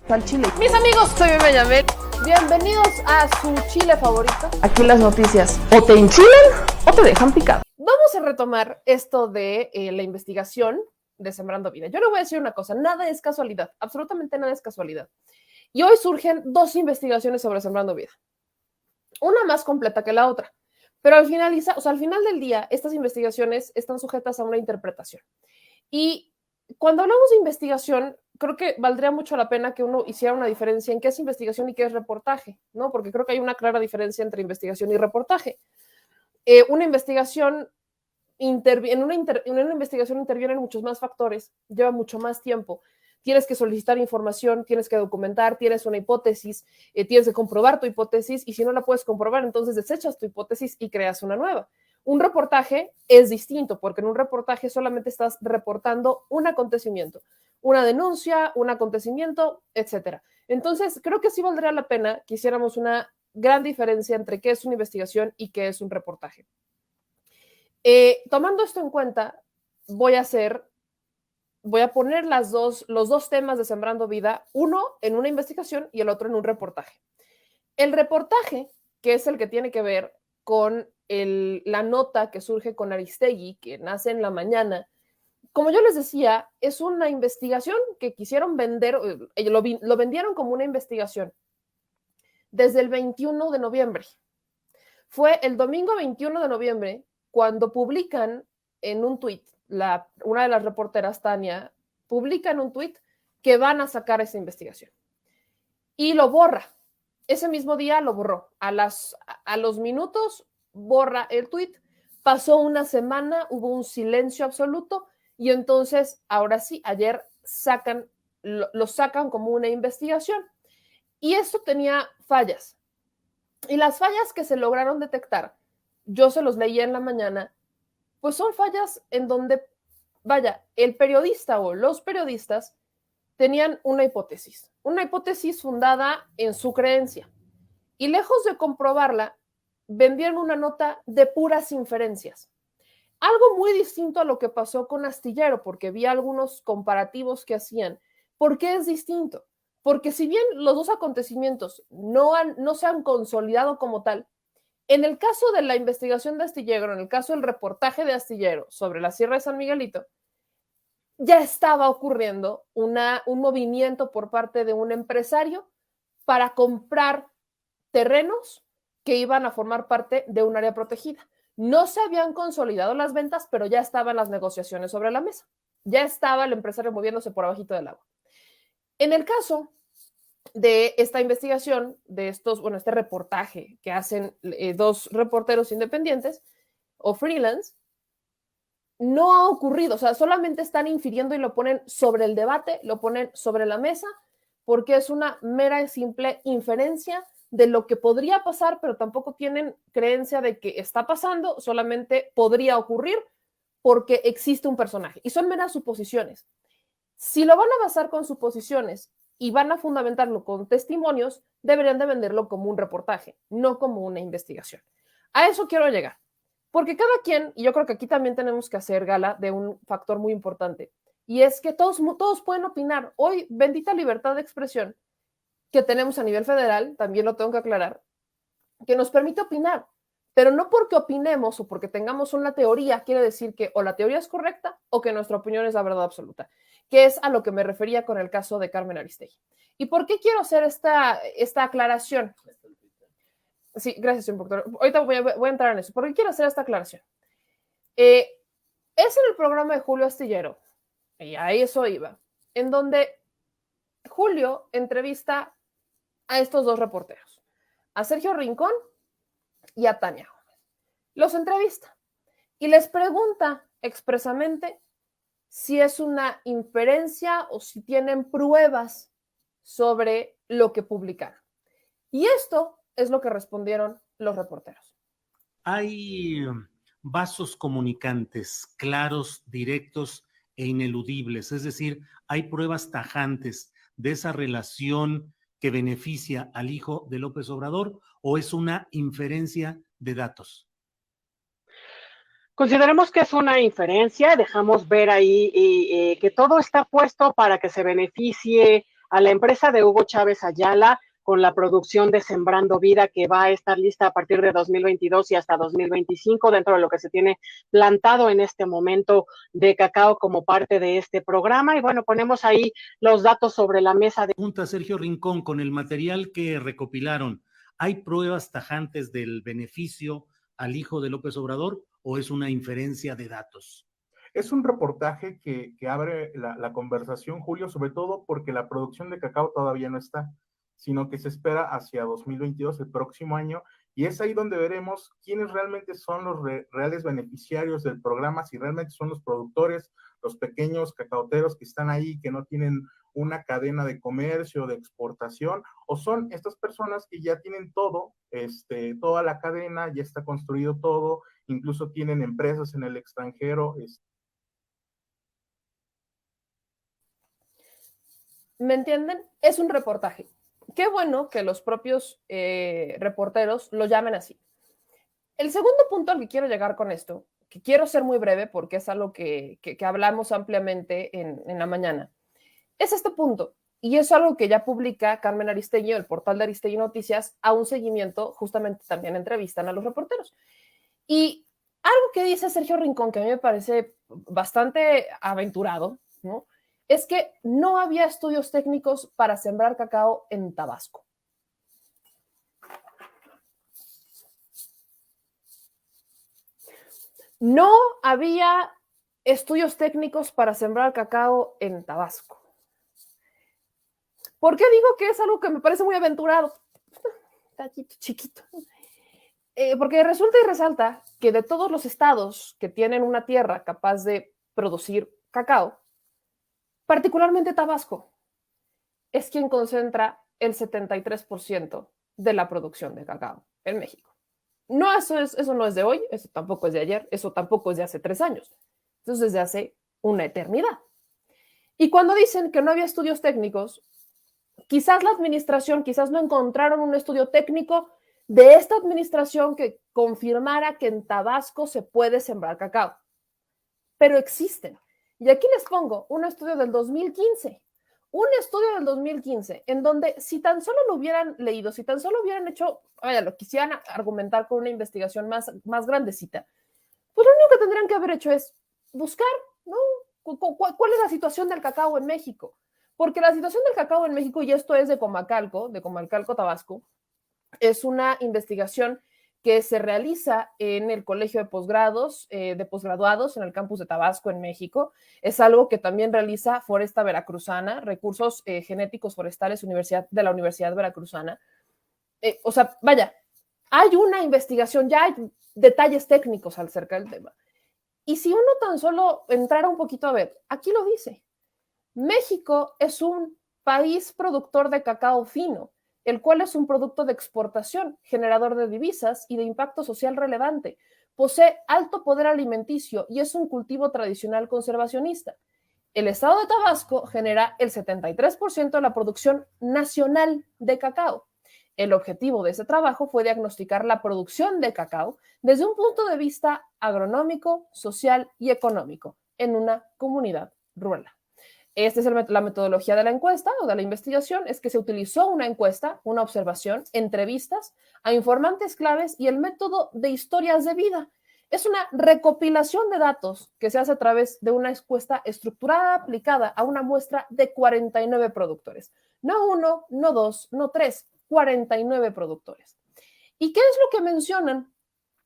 Al chile. Mis amigos, soy Bebe Yamel. Bienvenidos a su chile favorito. Aquí las noticias o te enchilan o te dejan picado. Vamos a retomar esto de la investigación de Sembrando Vida. Yo le voy a decir una cosa, nada es casualidad, absolutamente nada es casualidad. Y hoy surgen dos investigaciones sobre Sembrando Vida. Una más completa que la otra. Pero al final del día, estas investigaciones están sujetas a una interpretación. Y cuando hablamos de investigación, creo que valdría mucho la pena que uno hiciera una diferencia en qué es investigación y qué es reportaje, ¿no? Porque creo que hay una clara diferencia entre investigación y reportaje. Una investigación, en una investigación intervienen muchos más factores, lleva mucho más tiempo. Tienes que solicitar información, tienes que documentar, tienes una hipótesis, tienes que comprobar tu hipótesis y si no la puedes comprobar, entonces desechas tu hipótesis y creas una nueva. Un reportaje es distinto porque en un reportaje solamente estás reportando un acontecimiento, una denuncia, un acontecimiento, etcétera. Entonces, creo que sí valdría la pena que hiciéramos una gran diferencia entre qué es una investigación y qué es un reportaje. Tomando esto en cuenta, voy a poner los dos temas de Sembrando Vida, uno en una investigación y el otro en un reportaje. El reportaje, que es el que tiene que ver con la nota que surge con Aristegui, que nace en la mañana, como yo les decía, es una investigación que quisieron vender, lo vendieron como una investigación desde el 21 de noviembre. Fue el domingo 21 de noviembre cuando publican en un tuit, una de las reporteras, Tania, publica en un tuit que van a sacar esa investigación. Y lo borra. Ese mismo día lo borró. A los minutos borra el tuit. Pasó una semana, hubo un silencio absoluto y entonces, ahora sí, ayer lo sacan como una investigación. Y esto tenía fallas. Y las fallas que se lograron detectar, yo se los leía en la mañana, pues son fallas en donde, vaya, el periodista o los periodistas tenían una hipótesis fundada en su creencia. Y lejos de comprobarla, vendieron una nota de puras inferencias. Algo muy distinto a lo que pasó con Astillero, porque vi algunos comparativos que hacían. ¿Por qué es distinto? Porque si bien los dos acontecimientos no se han consolidado como tal, en el caso de la investigación de Astillero, en el caso del reportaje de Astillero sobre la Sierra de San Miguelito, ya estaba ocurriendo un movimiento por parte de un empresario para comprar terrenos que iban a formar parte de un área protegida. No se habían consolidado las ventas, pero ya estaban las negociaciones sobre la mesa. Ya estaba el empresario moviéndose por abajito del agua. En el caso de esta investigación, este reportaje que hacen dos reporteros independientes o freelance, no ha ocurrido, o sea, solamente están infiriendo y lo ponen sobre el debate, lo ponen sobre la mesa, porque es una mera y simple inferencia de lo que podría pasar, pero tampoco tienen creencia de que está pasando, solamente podría ocurrir porque existe un personaje. Y son meras suposiciones. Si lo van a basar con suposiciones y van a fundamentarlo con testimonios, deberían de venderlo como un reportaje, no como una investigación. A eso quiero llegar. Porque cada quien, y yo creo que aquí también tenemos que hacer gala de un factor muy importante, y es que todos pueden opinar. Hoy, bendita libertad de expresión que tenemos a nivel federal, también lo tengo que aclarar, que nos permite opinar, pero no porque opinemos o porque tengamos una teoría quiere decir que o la teoría es correcta o que nuestra opinión es la verdad absoluta, que es a lo que me refería con el caso de Carmen Aristegui. ¿Y por qué quiero hacer esta aclaración? Sí, gracias, señor doctor. Ahorita voy a entrar en eso. ¿Por qué quiero hacer esta aclaración? Es en el programa de Julio Astillero, y a eso iba, en donde Julio entrevista a estos dos reporteros, a Sergio Rincón y a Tania Gómez. Los entrevista y les pregunta expresamente si es una inferencia o si tienen pruebas sobre lo que publicaron. Y esto es lo que respondieron los reporteros. Hay vasos comunicantes claros, directos e ineludibles, es decir, hay pruebas tajantes de esa relación que beneficia al hijo de López Obrador, o es una inferencia de datos. Consideremos que es una inferencia, dejamos ver ahí que todo está puesto para que se beneficie a la empresa de Hugo Chávez Ayala con la producción de Sembrando Vida, que va a estar lista a partir de 2022 y hasta 2025, dentro de lo que se tiene plantado en este momento de cacao como parte de este programa. Y bueno, ponemos ahí los datos sobre la mesa. Pregunta Sergio Rincón, con el material que recopilaron, ¿hay pruebas tajantes del beneficio al hijo de López Obrador o es una inferencia de datos? Es un reportaje que abre la conversación, Julio, sobre todo porque la producción de cacao todavía no está, sino que se espera hacia 2022, el próximo año, y es ahí donde veremos quiénes realmente son los reales beneficiarios del programa, si realmente son los productores, los pequeños cacaoteros que están ahí, que no tienen una cadena de comercio, de exportación, o son estas personas que ya tienen todo, toda la cadena, ya está construido todo, incluso tienen empresas en el extranjero. ¿Me entienden? Es un reportaje. Qué bueno que los propios reporteros lo llamen así. El segundo punto al que quiero llegar con esto, que quiero ser muy breve porque es algo que hablamos ampliamente en la mañana, es este punto. Y es algo que ya publica Carmen Aristegui, el portal de Aristegui Noticias, a un seguimiento, justamente también entrevistan a los reporteros. Y algo que dice Sergio Rincón, que a mí me parece bastante aventurado, ¿no?, es que no había estudios técnicos para sembrar cacao en Tabasco. No había estudios técnicos para sembrar cacao en Tabasco. ¿Por qué digo que es algo que me parece muy aventurado? Está chiquito. Porque resulta y resalta que de todos los estados que tienen una tierra capaz de producir cacao, particularmente Tabasco es quien concentra el 73% de la producción de cacao en México. No, eso no es de hoy, eso tampoco es de ayer, eso tampoco es de hace 3 años. Eso es desde hace una eternidad. Y cuando dicen que no había estudios técnicos, quizás la administración, quizás no encontraron un estudio técnico de esta administración que confirmara que en Tabasco se puede sembrar cacao. Pero existen. Y aquí les pongo un estudio del 2015. Un estudio del 2015 en donde si tan solo lo hubieran leído, si tan solo hubieran hecho, vaya, lo quisieran argumentar con una investigación más grandecita, pues lo único que tendrían que haber hecho es buscar, ¿no?, ¿cuál es la situación del cacao en México? Porque la situación del cacao en México, y esto es de Comalcalco, Tabasco, es una investigación que se realiza en el Colegio de Posgrados, de posgraduados en el campus de Tabasco, en México. Es algo que también realiza Foresta Veracruzana, Recursos Genéticos Forestales de la Universidad Veracruzana. O sea, vaya, hay una investigación, ya hay detalles técnicos acerca del tema. Y si uno tan solo entrara un poquito a ver, aquí lo dice, México es un país productor de cacao fino, el cual es un producto de exportación, generador de divisas y de impacto social relevante. Posee alto poder alimenticio y es un cultivo tradicional conservacionista. El estado de Tabasco genera el 73% de la producción nacional de cacao. El objetivo de este trabajo fue diagnosticar la producción de cacao desde un punto de vista agronómico, social y económico en una comunidad rural. Esta es la metodología de la encuesta o de la investigación, es que se utilizó una encuesta, una observación, entrevistas a informantes claves y el método de historias de vida. Es una recopilación de datos que se hace a través de una encuesta estructurada aplicada a una muestra de 49 productores. No 1, no 2, no 3, 49 productores. ¿Y qué es lo que mencionan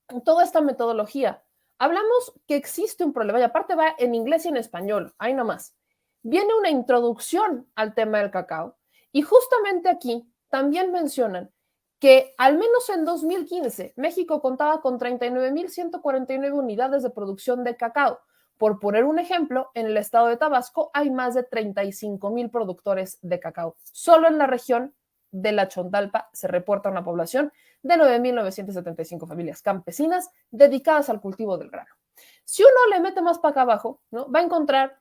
en toda esta metodología? Hablamos que existe un problema y aparte va en inglés y en español, ahí nomás. Viene una introducción al tema del cacao y justamente aquí también mencionan que al menos en 2015 México contaba con 39.149 unidades de producción de cacao. Por poner un ejemplo, en el estado de Tabasco hay más de 35,000 productores de cacao. Solo en la región de la Chontalpa se reporta una población de 9.975 familias campesinas dedicadas al cultivo del grano. Si uno le mete más para acá abajo, ¿no?, va a encontrar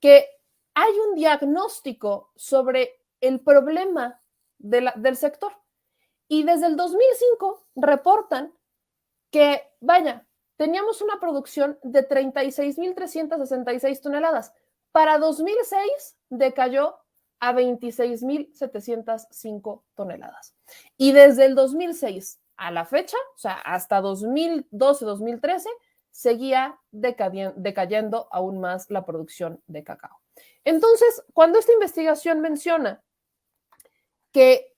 que hay un diagnóstico sobre el problema del sector. Y desde el 2005 reportan que, vaya, teníamos una producción de 36.366 toneladas. Para 2006 decayó a 26,705 toneladas. Y desde el 2006 a la fecha, o sea, hasta 2012-2013, seguía decayendo aún más la producción de cacao. Entonces, cuando esta investigación menciona que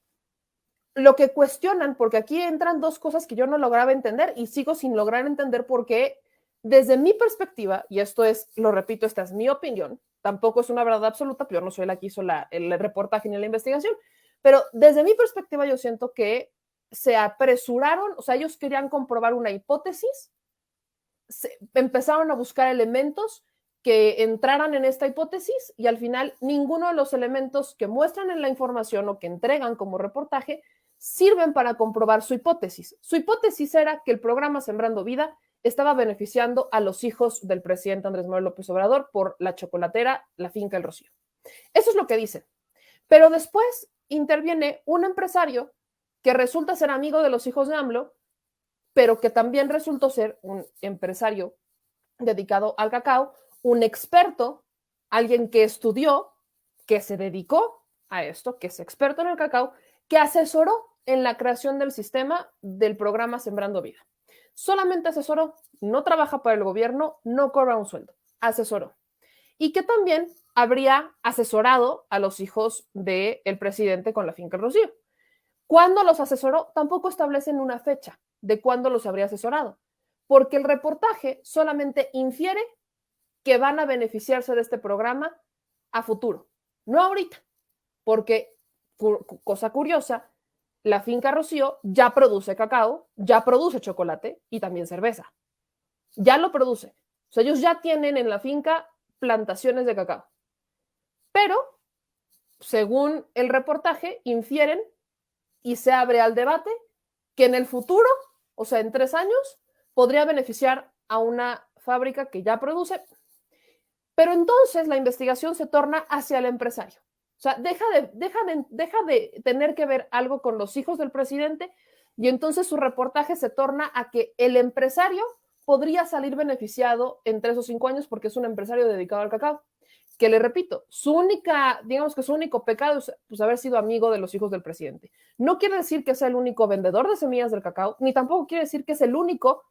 lo que cuestionan, porque aquí entran dos cosas que yo no lograba entender y sigo sin lograr entender por qué, desde mi perspectiva, y esto es, lo repito, esta es mi opinión, tampoco es una verdad absoluta, yo no soy la que hizo el reportaje ni la investigación, pero desde mi perspectiva yo siento que se apresuraron, o sea, ellos querían comprobar una hipótesis, empezaron a buscar elementos que entraran en esta hipótesis y al final ninguno de los elementos que muestran en la información o que entregan como reportaje sirven para comprobar su hipótesis. Su hipótesis era que el programa Sembrando Vida estaba beneficiando a los hijos del presidente Andrés Manuel López Obrador por la chocolatera, la finca El Rocío. Eso es lo que dicen. Pero después interviene un empresario que resulta ser amigo de los hijos de AMLO, pero que también resultó ser un empresario dedicado al cacao, un experto, alguien que estudió, que se dedicó a esto, que es experto en el cacao, que asesoró en la creación del sistema del programa Sembrando Vida. Solamente asesoró, no trabaja para el gobierno, no cobra un sueldo, asesoró. Y que también habría asesorado a los hijos del presidente con la finca El Rocío. ¿Cuándo los asesoró? Tampoco establecen una fecha de cuándo los habría asesorado, porque el reportaje solamente infiere que van a beneficiarse de este programa a futuro, no ahorita, porque, cosa curiosa, la finca Rocío ya produce cacao, ya produce chocolate y también cerveza. Ya lo produce. O sea, ellos ya tienen en la finca plantaciones de cacao. Pero, según el reportaje, infieren y se abre al debate que en el futuro, o sea, en 3 años, podría beneficiar a una fábrica que ya produce. Pero entonces la investigación se torna hacia el empresario. O sea, deja de tener que ver algo con los hijos del presidente y entonces su reportaje se torna a que el empresario podría salir beneficiado en 3 o 5 años porque es un empresario dedicado al cacao. Que le repito, su único pecado es pues, haber sido amigo de los hijos del presidente. No quiere decir que sea el único vendedor de semillas del cacao, ni tampoco quiere decir que es el único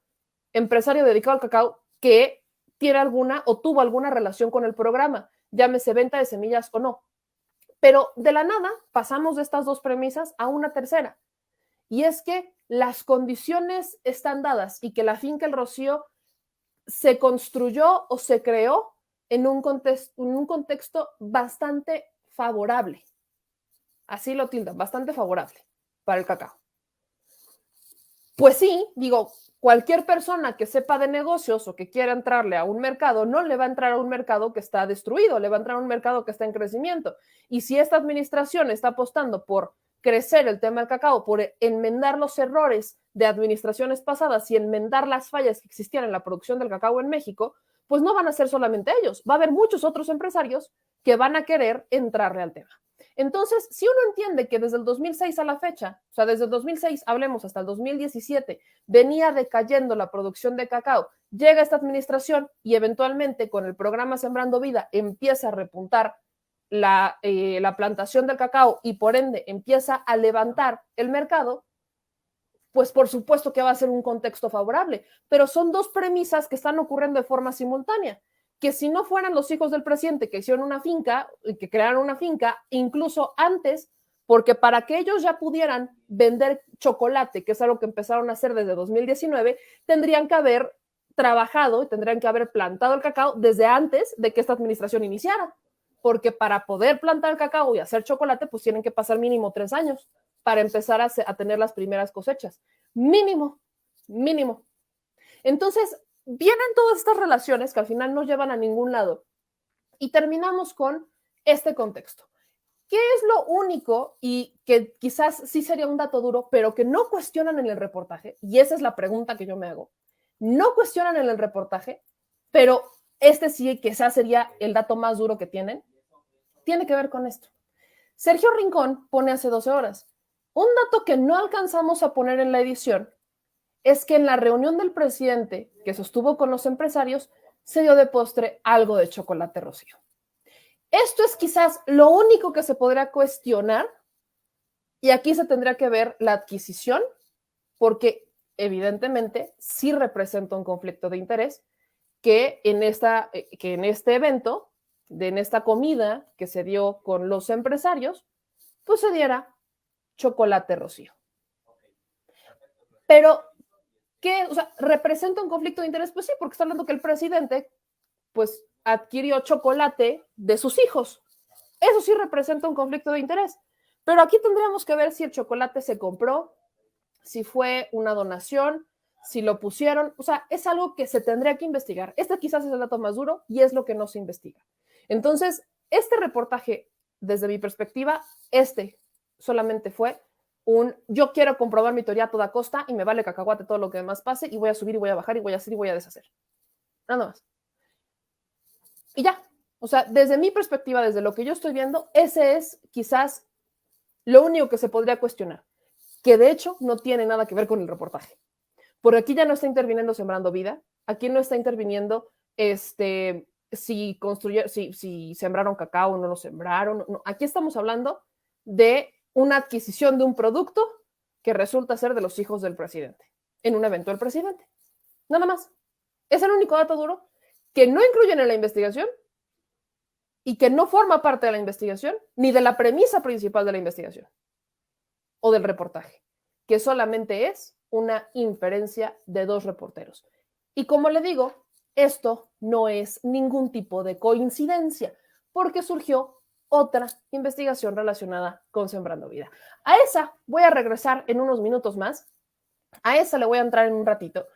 empresario dedicado al cacao que tiene alguna o tuvo alguna relación con el programa, llámese venta de semillas o no. Pero de la nada pasamos de estas dos premisas a una tercera, y es que las condiciones están dadas y que la finca El Rocío se construyó o se creó en un contexto bastante favorable. Así lo tildan, bastante favorable para el cacao. Pues sí, digo, cualquier persona que sepa de negocios o que quiera entrarle a un mercado, no le va a entrar a un mercado que está destruido, le va a entrar a un mercado que está en crecimiento. Y si esta administración está apostando por crecer el tema del cacao, por enmendar los errores de administraciones pasadas y enmendar las fallas que existían en la producción del cacao en México, pues no van a ser solamente ellos, va a haber muchos otros empresarios que van a querer entrarle al tema. Entonces, si uno entiende que desde el 2006 a la fecha, o sea, desde el 2006, hablemos hasta el 2017, venía decayendo la producción de cacao, llega esta administración y eventualmente con el programa Sembrando Vida empieza a repuntar la plantación del cacao y por ende empieza a levantar el mercado, pues por supuesto que va a ser un contexto favorable, pero son dos premisas que están ocurriendo de forma simultánea. Que si no fueran los hijos del presidente que hicieron una finca, que crearon una finca, incluso antes, porque para que ellos ya pudieran vender chocolate, que es algo que empezaron a hacer desde 2019, tendrían que haber trabajado y tendrían que haber plantado el cacao desde antes de que esta administración iniciara, porque para poder plantar el cacao y hacer chocolate, pues tienen que pasar mínimo 3 años para empezar a tener las primeras cosechas. Mínimo. Entonces, vienen todas estas relaciones que al final no llevan a ningún lado y terminamos con este contexto. ¿Qué es lo único y que quizás sí sería un dato duro, pero que no cuestionan en el reportaje? Y esa es la pregunta que yo me hago. No cuestionan en el reportaje, pero este sí quizás sería el dato más duro que tienen. Tiene que ver con esto. Sergio Rincón pone hace 12 horas. Un dato que no alcanzamos a poner en la edición es que en la reunión del presidente que sostuvo con los empresarios se dio de postre algo de chocolate Rocío. Esto es quizás lo único que se podría cuestionar y aquí se tendría que ver la adquisición porque evidentemente sí representa un conflicto de interés que en este evento, en esta comida que se dio con los empresarios, pues se diera chocolate Rocío. Pero, ¿qué? O sea, ¿representa un conflicto de interés? Pues sí, porque está hablando que el presidente, pues, adquirió chocolate de sus hijos. Eso sí representa un conflicto de interés. Pero aquí tendríamos que ver si el chocolate se compró, si fue una donación, si lo pusieron. O sea, es algo que se tendría que investigar. Este quizás es el dato más duro y es lo que no se investiga. Entonces, este reportaje, desde mi perspectiva, solamente fue yo quiero comprobar mi teoría a toda costa y me vale cacahuate todo lo que demás pase y voy a subir y voy a bajar y voy a hacer y voy a deshacer. Nada más. Y ya. O sea, desde mi perspectiva, desde lo que yo estoy viendo, ese es quizás lo único que se podría cuestionar, que de hecho no tiene nada que ver con el reportaje. Porque aquí ya no está interviniendo Sembrando Vida, aquí no está interviniendo si sembraron cacao o no lo sembraron. No. Aquí estamos hablando de una adquisición de un producto que resulta ser de los hijos del presidente, en un evento del presidente. Nada más. Es el único dato duro que no incluyen en la investigación y que no forma parte de la investigación ni de la premisa principal de la investigación o del reportaje, que solamente es una inferencia de dos reporteros. Y como le digo, esto no es ningún tipo de coincidencia, porque surgió otra investigación relacionada con Sembrando Vida. A esa voy a regresar en unos minutos más, a esa le voy a entrar en un ratito,